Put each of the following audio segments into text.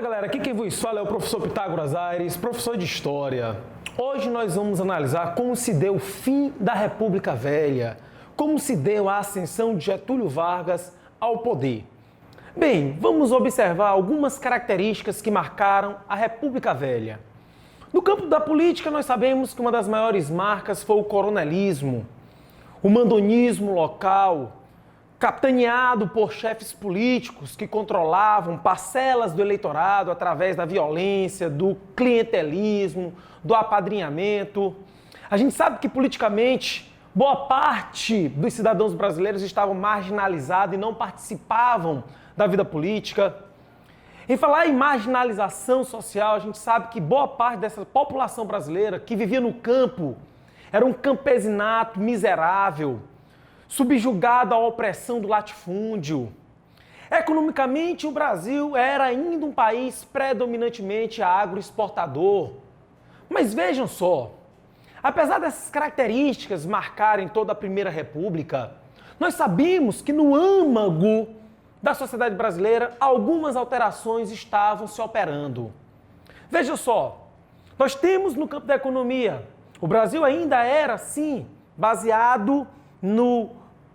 galera, aqui quem vos fala é o professor Pitágoras Aires, professor de História. Hoje nós vamos analisar como se deu o fim da República Velha, como se deu a ascensão de Getúlio Vargas ao poder. Bem, vamos observar algumas características que marcaram a República Velha. No campo da política, nós sabemos que uma das maiores marcas foi o coronelismo, o mandonismo local, capitaneado por chefes políticos que controlavam parcelas do eleitorado através da violência, do clientelismo, do apadrinhamento. A gente sabe que politicamente boa parte dos cidadãos brasileiros estavam marginalizados e não participavam da vida política. Em falar em marginalização social, a gente sabe que boa parte dessa população brasileira que vivia no campo era um campesinato miserável, subjugado à opressão do latifúndio. Economicamente, o Brasil era ainda um país predominantemente agroexportador. Mas vejam só, apesar dessas características marcarem toda a Primeira República, nós sabemos que no âmago da sociedade brasileira algumas alterações estavam se operando. Veja só, nós temos no campo da economia, o Brasil ainda era, sim, baseado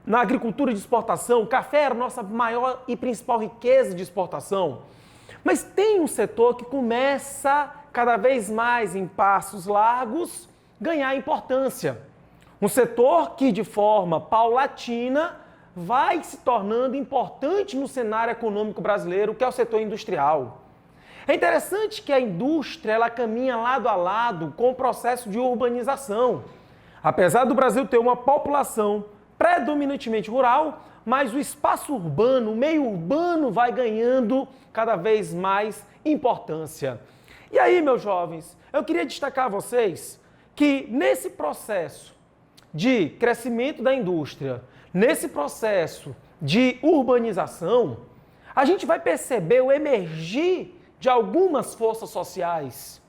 na agricultura de exportação. O café era a nossa maior e principal riqueza de exportação. Mas tem um setor que começa cada vez mais em passos largos ganhar importância. Um setor que de forma paulatina vai se tornando importante no cenário econômico brasileiro, que é o setor industrial. É interessante que a indústria ela caminha lado a lado com o processo de urbanização. Apesar do Brasil ter uma população predominantemente rural, mas o espaço urbano, o meio urbano vai ganhando cada vez mais importância. E aí, meus jovens, eu queria destacar a vocês que nesse processo de crescimento da indústria, nesse processo de urbanização, a gente vai perceber o emergir de algumas forças sociais,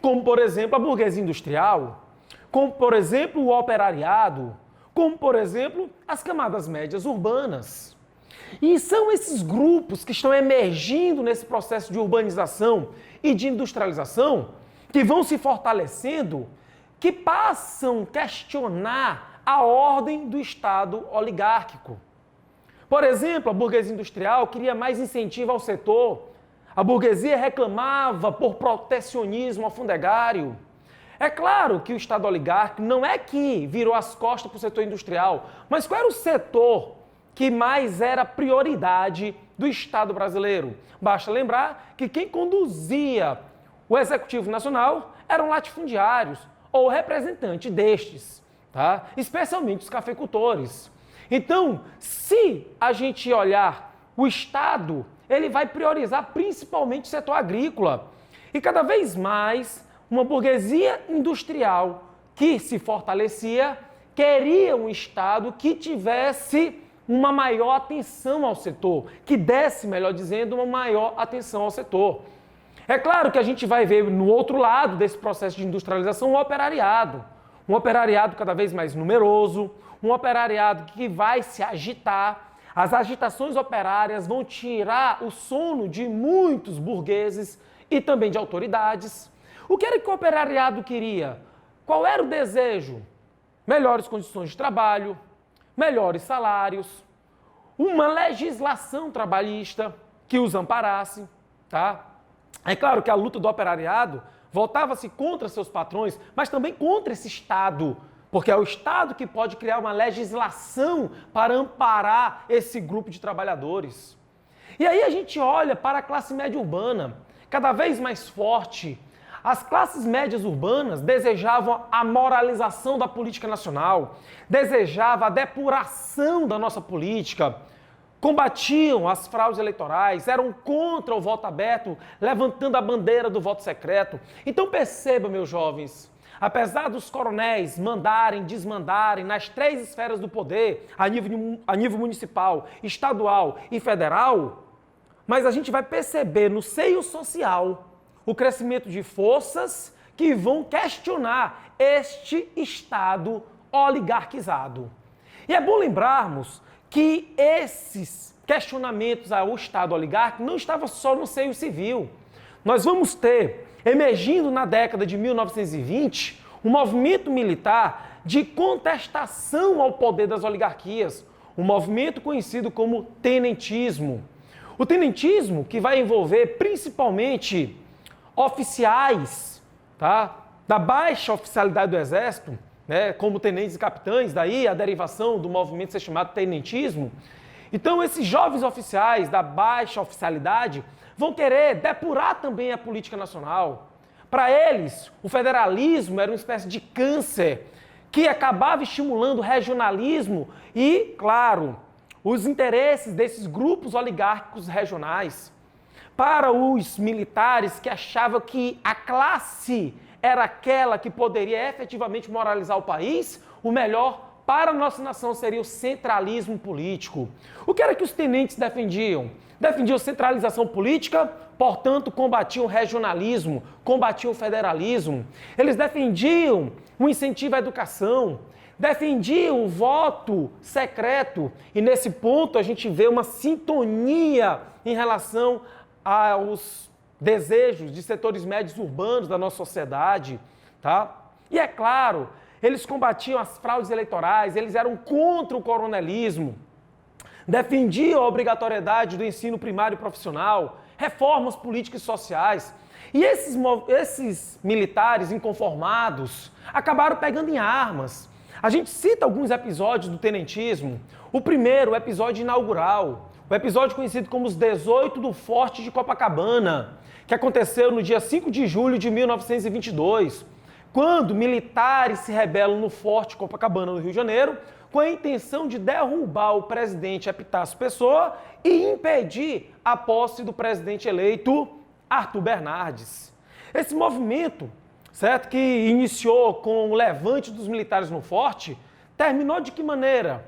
como, por exemplo, a burguesia industrial, como, por exemplo, o operariado, como, por exemplo, as camadas médias urbanas. E são esses grupos que estão emergindo nesse processo de urbanização e de industrialização, que vão se fortalecendo, que passam a questionar a ordem do Estado oligárquico. Por exemplo, a burguesia industrial queria mais incentivo ao setor, a burguesia reclamava por protecionismo alfandegário. É claro que o Estado oligárquico não é que virou as costas para o setor industrial, mas qual era o setor que mais era prioridade do Estado brasileiro? Basta lembrar que quem conduzia o Executivo Nacional eram latifundiários ou representantes destes, tá? Especialmente os cafeicultores. Então, se a gente olhar o Estado, ele vai priorizar principalmente o setor agrícola. E cada vez mais uma burguesia industrial que se fortalecia queria um Estado que tivesse uma maior atenção ao setor, que desse, melhor dizendo, uma maior atenção ao setor. É claro que a gente vai ver no outro lado desse processo de industrialização um operariado cada vez mais numeroso, um operariado que vai se agitar. As agitações operárias vão tirar o sono de muitos burgueses e também de autoridades. O que era que o operariado queria? Qual era o desejo? Melhores condições de trabalho, melhores salários, uma legislação trabalhista que os amparasse, tá? É claro que a luta do operariado voltava-se contra seus patrões, mas também contra esse Estado, porque é o Estado que pode criar uma legislação para amparar esse grupo de trabalhadores. E aí a gente olha para a classe média urbana, cada vez mais forte. As classes médias urbanas desejavam a moralização da política nacional, desejavam a depuração da nossa política, combatiam as fraudes eleitorais, eram contra o voto aberto, levantando a bandeira do voto secreto. Então perceba, meus jovens, apesar dos coronéis mandarem, desmandarem nas três esferas do poder, a nível municipal, estadual e federal, mas a gente vai perceber no seio social o crescimento de forças que vão questionar este Estado oligarquizado. E é bom lembrarmos que esses questionamentos ao Estado oligárquico não estavam só no seio civil. nós vamos ter, emergindo na década de 1920, um movimento militar de contestação ao poder das oligarquias, um movimento conhecido como tenentismo. O tenentismo, que vai envolver principalmente oficiais, tá, da baixa oficialidade do Exército, né, como tenentes e capitães, daí a derivação do movimento ser chamado tenentismo. Então, esses jovens oficiais da baixa oficialidade vão querer depurar também a política nacional. Para eles, o federalismo era uma espécie de câncer que acabava estimulando o regionalismo e, claro, os interesses desses grupos oligárquicos regionais. Para os militares que achavam que a classe era aquela que poderia efetivamente moralizar o país, o melhor para a nossa nação seria o centralismo político. O que era que os tenentes defendiam? Defendiam centralização política, portanto, combatiam o regionalismo, combatiam o federalismo. Eles defendiam o incentivo à educação, defendiam o voto secreto. E nesse ponto a gente vê uma sintonia em relação aos desejos de setores médios urbanos da nossa sociedade, tá? E é claro, eles combatiam as fraudes eleitorais, eles eram contra o coronelismo, defendiam a obrigatoriedade do ensino primário e profissional, reformas políticas e sociais. E esses militares inconformados acabaram pegando em armas. A gente cita alguns episódios do tenentismo. O primeiro, o episódio inaugural, o episódio conhecido como os 18 do Forte de Copacabana, que aconteceu no dia 5 de julho de 1922, quando militares se rebelam no Forte de Copacabana, no Rio de Janeiro, com a intenção de derrubar o presidente Epitácio Pessoa e impedir a posse do presidente eleito Arthur Bernardes. Esse movimento, certo, que iniciou com o levante dos militares no Forte, terminou de que maneira?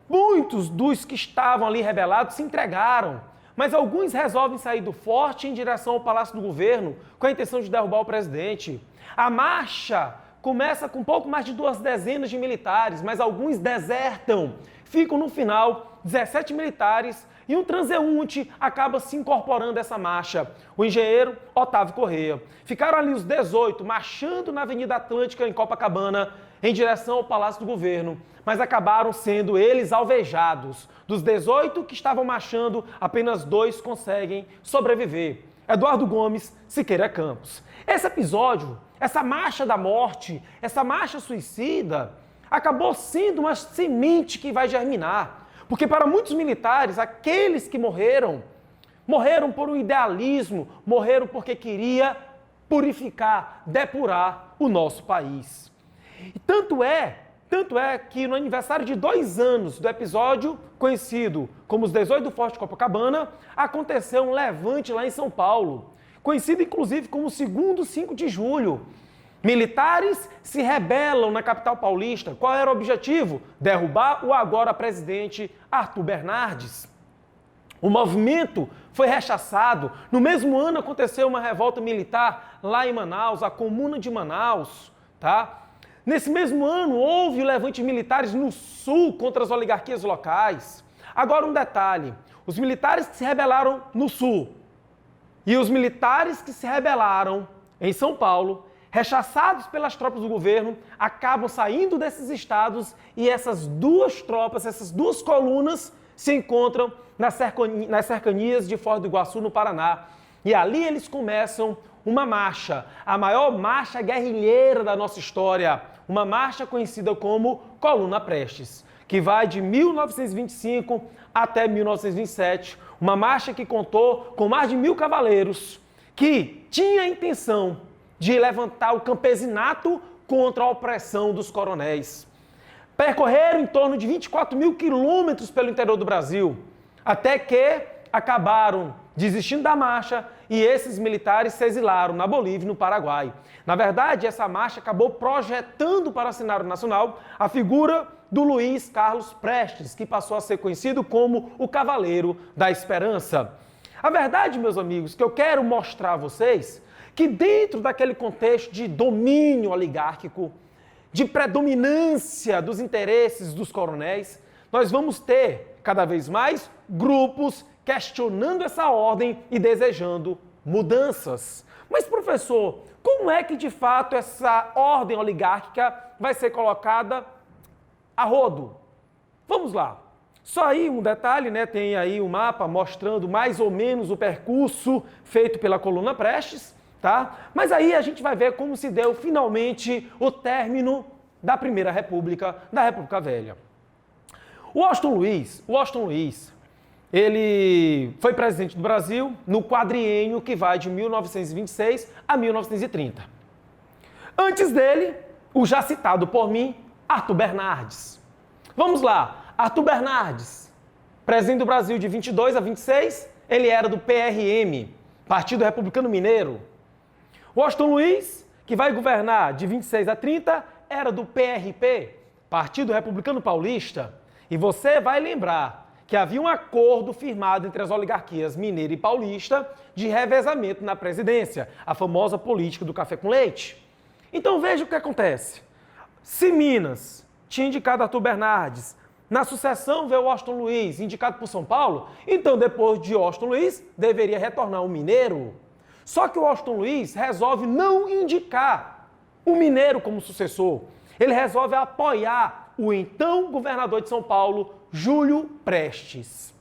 Muitos dos que estavam ali rebelados se entregaram, mas alguns resolvem sair do Forte em direção ao Palácio do Governo com a intenção de derrubar o presidente. A marcha começa com pouco mais de 2 dezenas de militares, mas alguns desertam. Ficam no final 17 militares e um transeunte acaba se incorporando a essa marcha, o engenheiro Otávio Corrêa. Ficaram ali os 18 marchando na Avenida Atlântica em Copacabana em direção ao Palácio do Governo, mas acabaram sendo eles alvejados. Dos 18 que estavam marchando, apenas 2 conseguem sobreviver. Eduardo Gomes Siqueira Campos. Esse episódio, essa marcha da morte, essa marcha suicida, acabou sendo uma semente que vai germinar. Porque para muitos militares, aqueles que morreram por um idealismo, morreram porque queria purificar, depurar o nosso país. E tanto é que no aniversário de 2 anos do episódio conhecido como os 18 do Forte de Copacabana, aconteceu um levante lá em São Paulo, conhecido inclusive como o segundo 5 de julho. Militares se rebelam na capital paulista. Qual era o objetivo? Derrubar o agora presidente Arthur Bernardes. O movimento foi rechaçado. No mesmo ano aconteceu uma revolta militar lá em Manaus, a Comuna de Manaus, tá? Nesse mesmo ano, houve levantes militares no Sul contra as oligarquias locais. Agora um detalhe, os militares que se rebelaram no Sul e os militares que se rebelaram em São Paulo, rechaçados pelas tropas do governo, acabam saindo desses estados e essas 2 tropas, essas 2 colunas se encontram nas cercanias de Foz do Iguaçu, no Paraná. E ali eles começam uma marcha, a maior marcha guerrilheira da nossa história, uma marcha conhecida como Coluna Prestes, que vai de 1925 até 1927, uma marcha que contou com mais de 1.000 cavaleiros, que tinha a intenção de levantar o campesinato contra a opressão dos coronéis. Percorreram em torno de 24.000 quilômetros pelo interior do Brasil, até que acabaram desistindo da marcha e esses militares se exilaram na Bolívia e no Paraguai. Na verdade, essa marcha acabou projetando para o cenário nacional a figura do Luiz Carlos Prestes, que passou a ser conhecido como o Cavaleiro da Esperança. A verdade, meus amigos, que eu quero mostrar a vocês que dentro daquele contexto de domínio oligárquico, de predominância dos interesses dos coronéis, nós vamos ter cada vez mais grupos questionando essa ordem e desejando mudanças. Mas, professor, como é que de fato essa ordem oligárquica vai ser colocada a rodo? Vamos lá. Só aí um detalhe, né? Tem aí um mapa mostrando mais ou menos o percurso feito pela coluna Prestes, tá? Mas aí a gente vai ver como se deu finalmente o término da Primeira República, da República Velha. O Washington Luiz, ele foi presidente do Brasil no quadriênio que vai de 1926 a 1930. Antes dele, o já citado por mim, Arthur Bernardes. Vamos lá. Arthur Bernardes, presidente do Brasil de 22 a 26, ele era do PRM, Partido Republicano Mineiro. Washington Luiz, que vai governar de 26 a 30, era do PRP, Partido Republicano Paulista. E você vai lembrar que havia um acordo firmado entre as oligarquias mineira e paulista de revezamento na presidência, a famosa política do café com leite. Então veja o que acontece. Se Minas tinha indicado Arthur Bernardes, na sucessão veio Washington Luiz, indicado por São Paulo, então depois de Washington Luiz, deveria retornar o mineiro. Só que o Washington Luiz resolve não indicar o mineiro como sucessor. Ele resolve apoiar o então governador de São Paulo, Júlio Prestes.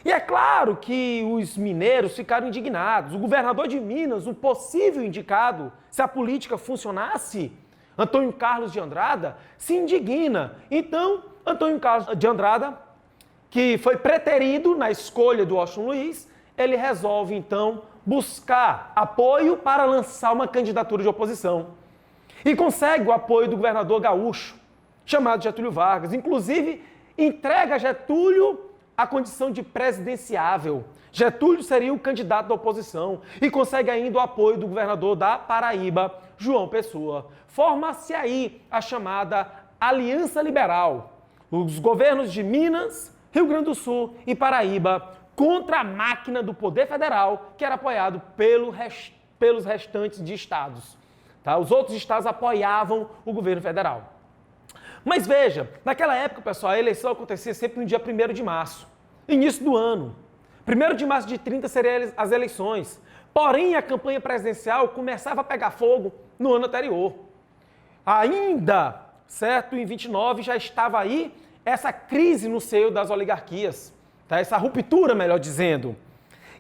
E é claro que os mineiros ficaram indignados. O governador de Minas, o possível indicado, se a política funcionasse, Antônio Carlos de Andrada, se indigna. Então, Antônio Carlos de Andrada, que foi preterido na escolha do Washington Luiz, ele resolve, então, buscar apoio para lançar uma candidatura de oposição. E consegue o apoio do governador gaúcho, chamado Getúlio Vargas. Inclusive, entrega a Getúlio a condição de presidenciável. Getúlio seria o candidato da oposição e consegue ainda o apoio do governador da Paraíba, João Pessoa. Forma-se aí a chamada Aliança Liberal. Os governos de Minas, Rio Grande do Sul e Paraíba contra a máquina do poder federal, que era apoiado pelos restantes de estados. Tá? Os outros estados apoiavam o governo federal. Mas veja, naquela época, pessoal, a eleição acontecia sempre no dia 1º de março, início do ano. 1º de março de 30 seriam as eleições. Porém, a campanha presidencial começava a pegar fogo no ano anterior. Ainda, certo, em 29 já estava aí essa crise no seio das oligarquias, tá? Essa ruptura, melhor dizendo.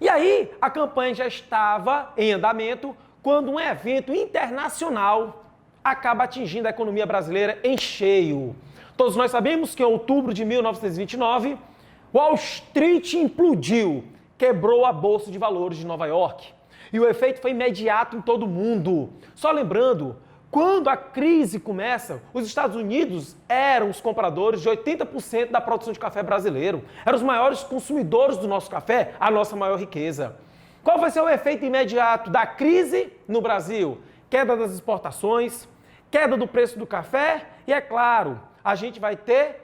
E aí, a campanha já estava em andamento quando um evento internacional acaba atingindo a economia brasileira em cheio. Todos nós sabemos que em outubro de 1929, Wall Street implodiu, quebrou a Bolsa de Valores de Nova York. E o efeito foi imediato em todo o mundo. Só lembrando, quando a crise começa, os Estados Unidos eram os compradores de 80% da produção de café brasileiro. Eram os maiores consumidores do nosso café, a nossa maior riqueza. Qual vai ser o efeito imediato da crise no Brasil? Queda das exportações, queda do preço do café e, é claro, a gente vai ter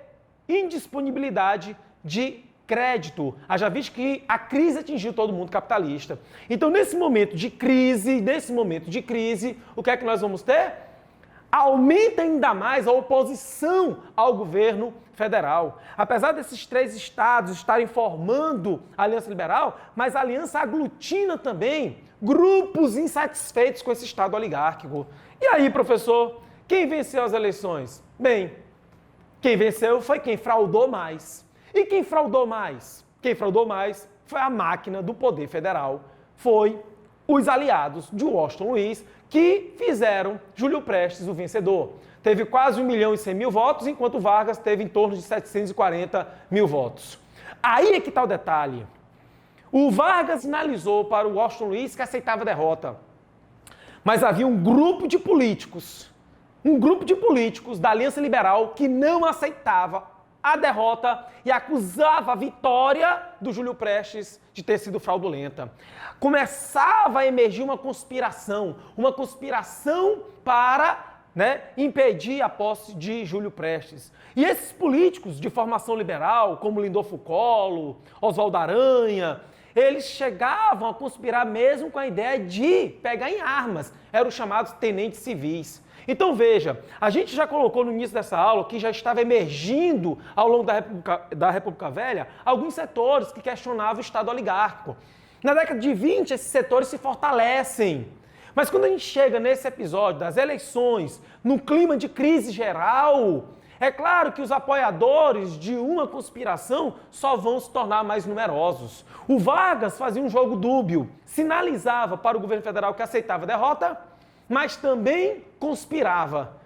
indisponibilidade de crédito. Haja visto que a crise atingiu todo mundo capitalista. Então, nesse momento de crise, o que é que nós vamos ter? Aumenta ainda mais a oposição ao governo federal. Apesar desses 3 estados estarem formando a Aliança Liberal, mas a aliança aglutina também grupos insatisfeitos com esse estado oligárquico. E aí, professor, quem venceu as eleições? Bem, quem venceu foi quem fraudou mais. E quem fraudou mais? Quem fraudou mais foi a máquina do poder federal. Foi os aliados de Washington Luiz que fizeram Júlio Prestes o vencedor. Teve quase 1.100.000 votos, enquanto Vargas teve em torno de 740.000 votos. Aí é que está o detalhe. O Vargas sinalizou para o Washington Luiz que aceitava a derrota. Mas havia um grupo de políticos da Aliança Liberal que não aceitava a derrota e acusava a vitória do Júlio Prestes de ter sido fraudulenta. Começava a emergir uma conspiração para impedir a posse de Júlio Prestes. E esses políticos de formação liberal, como Lindolfo Collor, Oswaldo Aranha, eles chegavam a conspirar mesmo com a ideia de pegar em armas. Eram os chamados tenentes civis. Então veja, a gente já colocou no início dessa aula que já estava emergindo ao longo da República Velha alguns setores que questionavam o Estado oligárquico. Na década de 20, esses setores se fortalecem. Mas quando a gente chega nesse episódio das eleições, no clima de crise geral, é claro que os apoiadores de uma conspiração só vão se tornar mais numerosos. O Vargas fazia um jogo dúbio, sinalizava para o governo federal que aceitava a derrota, mas também conspirava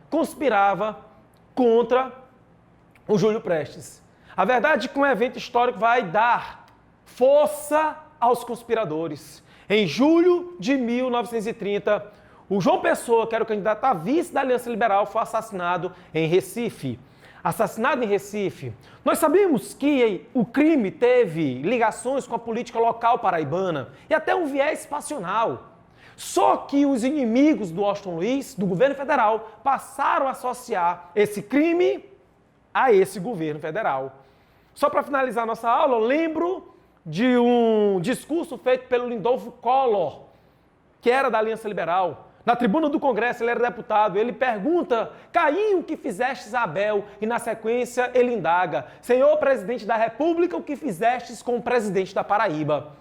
contra o Júlio Prestes. A verdade é que um evento histórico vai dar força aos conspiradores. Em julho de 1930, o João Pessoa, que era o candidato a vice da Aliança Liberal, foi assassinado em Recife. Assassinado em Recife. Nós sabemos que o crime teve ligações com a política local paraibana e até um viés passional. Só que os inimigos do Washington Luiz, do governo federal, passaram a associar esse crime a esse governo federal. Só para finalizar nossa aula, eu lembro de um discurso feito pelo Lindolfo Collor, que era da Aliança Liberal. Na tribuna do Congresso, ele era deputado, ele pergunta: Caim, o que fizestes a Abel? E na sequência ele indaga: Senhor presidente da República, o que fizestes com o presidente da Paraíba?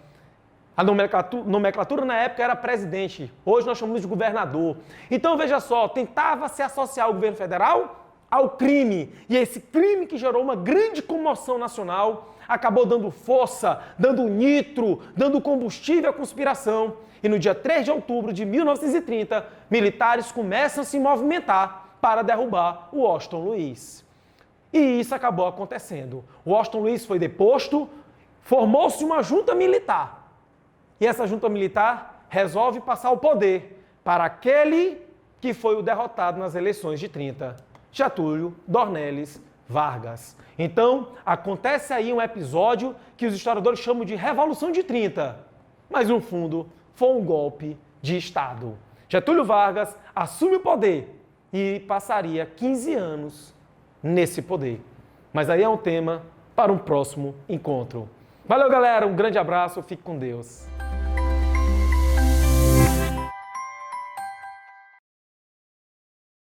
A nomenclatura na época era presidente, hoje nós chamamos de governador. Então veja só, tentava se associar ao governo federal ao crime, e esse crime que gerou uma grande comoção nacional acabou dando força, dando nitro, dando combustível à conspiração. E no dia 3 de outubro de 1930, militares começam a se movimentar para derrubar o Washington Luiz. E isso acabou acontecendo. O Washington Luiz foi deposto, formou-se uma junta militar. E essa junta militar resolve passar o poder para aquele que foi o derrotado nas eleições de 30, Getúlio Dornelles Vargas. Então, acontece aí um episódio que os historiadores chamam de Revolução de 30, mas no fundo foi um golpe de Estado. Getúlio Vargas assume o poder e passaria 15 anos nesse poder. Mas aí é um tema para um próximo encontro. Valeu, galera, um grande abraço, fique com Deus.